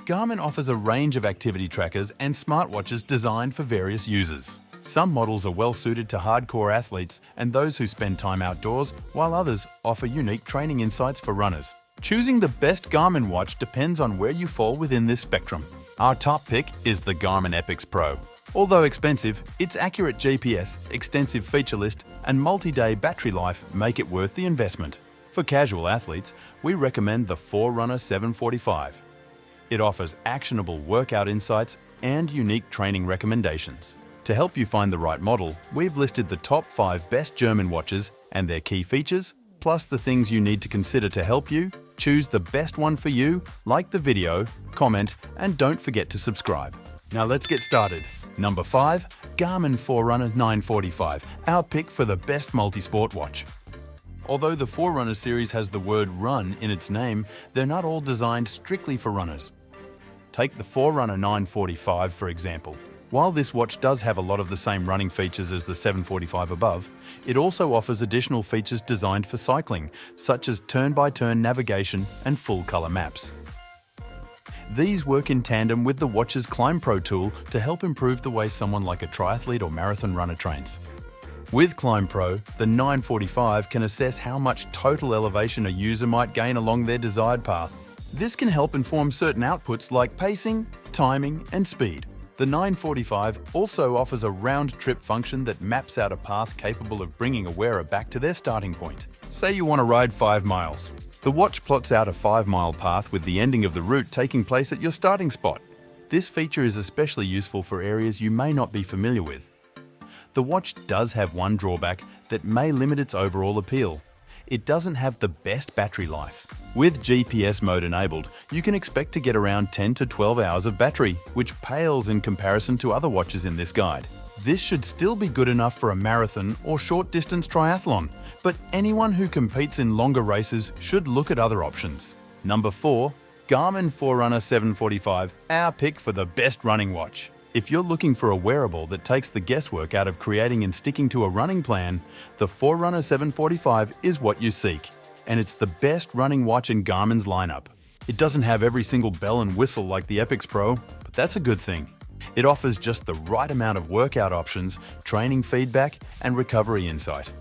Garmin offers a range of activity trackers and smartwatches designed for various users. Some models are well suited to hardcore athletes and those who spend time outdoors, while others offer unique training insights for runners. Choosing the best Garmin watch depends on where you fall within this spectrum. Our top pick is the Garmin Epix Pro. Although expensive, its accurate GPS, extensive feature list, and multi-day battery life make it worth the investment. For casual athletes, we recommend the Forerunner 745. It offers actionable workout insights and unique training recommendations. To help you find the right model, we've listed the top 5 best German watches and their key features, plus the things you need to consider to help you choose the best one for you. Like the video, comment, and don't forget to subscribe. Now let's get started. Number 5. Garmin Forerunner 945, our pick for the best multi-sport watch. Although the Forerunner series has the word run in its name, they're not all designed strictly for runners. Take the Forerunner 945 for example. While this watch does have a lot of the same running features as the 745 above, it also offers additional features designed for cycling, such as turn-by-turn navigation and full-color maps. These work in tandem with the watch's Climb Pro tool to help improve the way someone like a triathlete or marathon runner trains. With Climb Pro, the 945 can assess how much total elevation a user might gain along their desired path. This can help inform certain outputs like pacing, timing, and speed. The 945 also offers a round-trip function that maps out a path capable of bringing a wearer back to their starting point. Say you want to ride 5 miles. The watch plots out a 5-mile path with the ending of the route taking place at your starting spot. This feature is especially useful for areas you may not be familiar with. The watch does have one drawback that may limit its overall appeal. It doesn't have the best battery life. With GPS mode enabled, you can expect to get around 10 to 12 hours of battery, which pales in comparison to other watches in this guide. This should still be good enough for a marathon or short-distance triathlon, but anyone who competes in longer races should look at other options. Number 4. Garmin Forerunner 745, our pick for the best running watch. If you're looking for a wearable that takes the guesswork out of creating and sticking to a running plan, the Forerunner 745 is what you seek. And it's the best running watch in Garmin's lineup. It doesn't have every single bell and whistle like the Epix Pro, but that's a good thing. It offers just the right amount of workout options, training feedback, and recovery insight.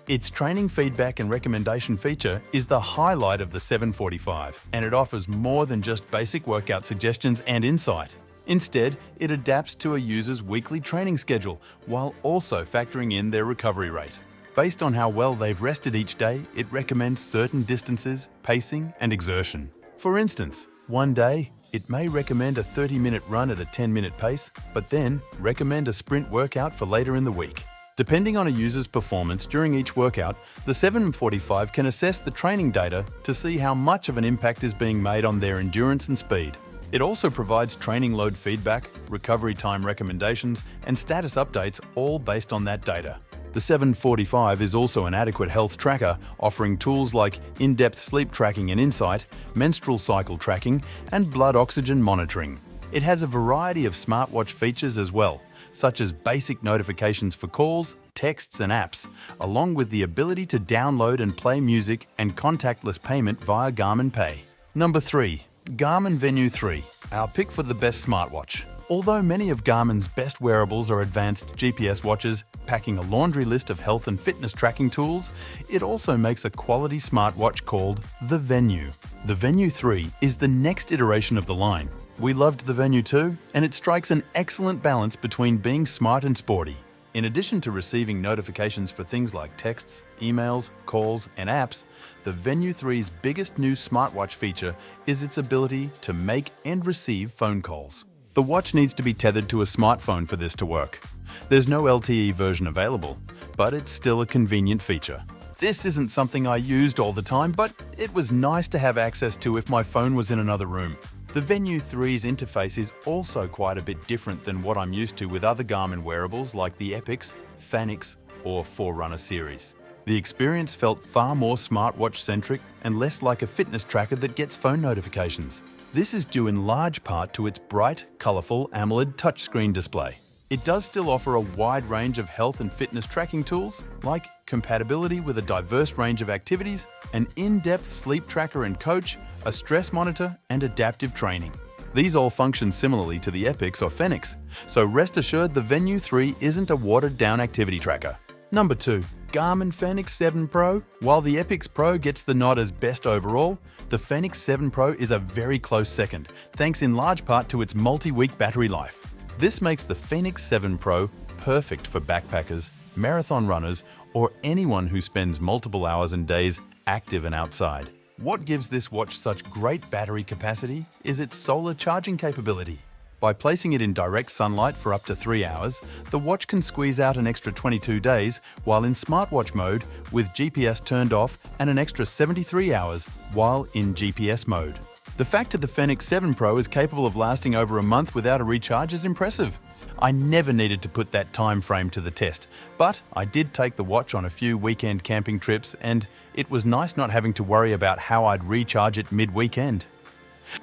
Its training feedback and recommendation feature is the highlight of the 745, and it offers more than just basic workout suggestions and insight. Instead, it adapts to a user's weekly training schedule while also factoring in their recovery rate. Based on how well they've rested each day, it recommends certain distances, pacing, and exertion. For instance, one day, it may recommend a 30-minute run at a 10-minute pace, but then recommend a sprint workout for later in the week. Depending on a user's performance during each workout, the 745 can assess the training data to see how much of an impact is being made on their endurance and speed. It also provides training load feedback, recovery time recommendations, and status updates, all based on that data. The 745 is also an adequate health tracker, offering tools like in-depth sleep tracking and insight, menstrual cycle tracking, and blood oxygen monitoring. It has a variety of smartwatch features as well, such as basic notifications for calls, texts, and apps, along with the ability to download and play music and contactless payment via Garmin Pay. Number 3. Garmin Venu 3, our pick for the best smartwatch. Although many of Garmin's best wearables are advanced GPS watches, packing a laundry list of health and fitness tracking tools, it also makes a quality smartwatch called the Venu. The Venu 3 is the next iteration of the line. We loved the Venu 2, and it strikes an excellent balance between being smart and sporty. In addition to receiving notifications for things like texts, emails, calls, and apps, the Venu 3's biggest new smartwatch feature is its ability to make and receive phone calls. The watch needs to be tethered to a smartphone for this to work. There's no LTE version available, but it's still a convenient feature. This isn't something I used all the time, but it was nice to have access to if my phone was in another room. The Venu 3's interface is also quite a bit different than what I'm used to with other Garmin wearables like the Epix, Fenix, or Forerunner series. The experience felt far more smartwatch-centric and less like a fitness tracker that gets phone notifications. This is due in large part to its bright, colourful AMOLED touchscreen display. It does still offer a wide range of health and fitness tracking tools, like compatibility with a diverse range of activities, an in-depth sleep tracker and coach, a stress monitor, and adaptive training. These all function similarly to the Epix or Fenix, so rest assured the Venu 3 isn't a watered-down activity tracker. Number 2. Garmin Fenix 7 Pro. While the Epix Pro gets the nod as best overall, the Fenix 7 Pro is a very close second, thanks in large part to its multi-week battery life. This makes the Fenix 7 Pro perfect for backpackers, marathon runners, or anyone who spends multiple hours and days active and outside. What gives this watch such great battery capacity is its solar charging capability. By placing it in direct sunlight for up to 3 hours, the watch can squeeze out an extra 22 days, while in smartwatch mode with GPS turned off, and an extra 73 hours while in GPS mode. The fact that the Fenix 7 Pro is capable of lasting over a month without a recharge is impressive. I never needed to put that time frame to the test, but I did take the watch on a few weekend camping trips, and it was nice not having to worry about how I'd recharge it mid-weekend.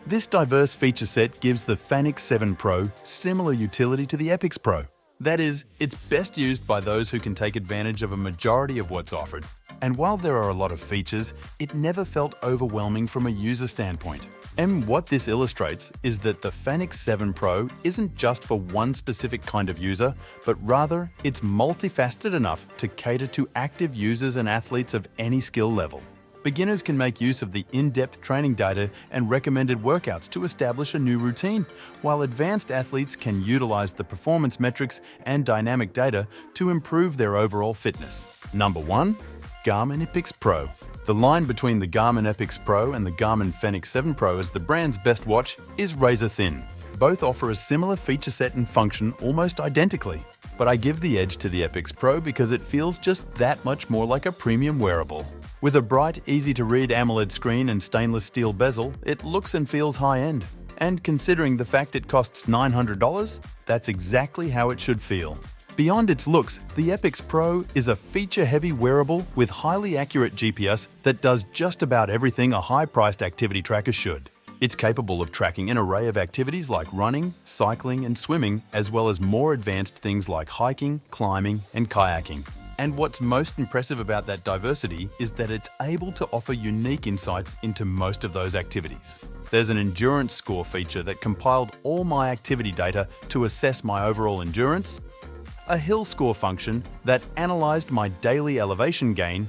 This diverse feature set gives the Fenix 7 Pro similar utility to the Epix Pro. That is, it's best used by those who can take advantage of a majority of what's offered. And while there are a lot of features, it never felt overwhelming from a user standpoint. And what this illustrates is that the Fenix 7 Pro isn't just for one specific kind of user, but rather it's multifaceted enough to cater to active users and athletes of any skill level. Beginners can make use of the in-depth training data and recommended workouts to establish a new routine, while advanced athletes can utilize the performance metrics and dynamic data to improve their overall fitness. Number 1. Garmin Epix Pro. The line between the Garmin Epix Pro and the Garmin Fenix 7 Pro as the brand's best watch is razor thin. Both offer a similar feature set and function almost identically, but I give the edge to the Epix Pro because it feels just that much more like a premium wearable. With a bright, easy-to-read AMOLED screen and stainless steel bezel, it looks and feels high-end. And considering the fact it costs $900, that's exactly how it should feel. Beyond its looks, the Epix Pro is a feature-heavy wearable with highly accurate GPS that does just about everything a high-priced activity tracker should. It's capable of tracking an array of activities like running, cycling, and swimming, as well as more advanced things like hiking, climbing, and kayaking. And what's most impressive about that diversity is that it's able to offer unique insights into most of those activities. There's an endurance score feature that compiled all my activity data to assess my overall endurance, a hill score function that analyzed my daily elevation gain,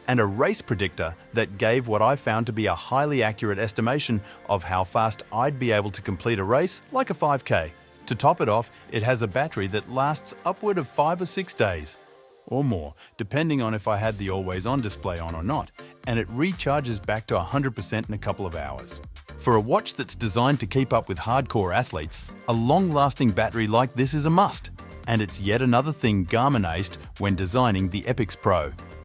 and a race predictor that gave what I found to be a highly accurate estimation of how fast I'd be able to complete a race like a 5K. To top it off, it has a battery that lasts upward of 5 or 6 days. Or more, depending on if I had the always-on display on or not, and it recharges back to 100% in a couple of hours. For a watch that's designed to keep up with hardcore athletes, a long-lasting battery like this is a must, and it's yet another thing Garmin aced when designing the Epix Pro.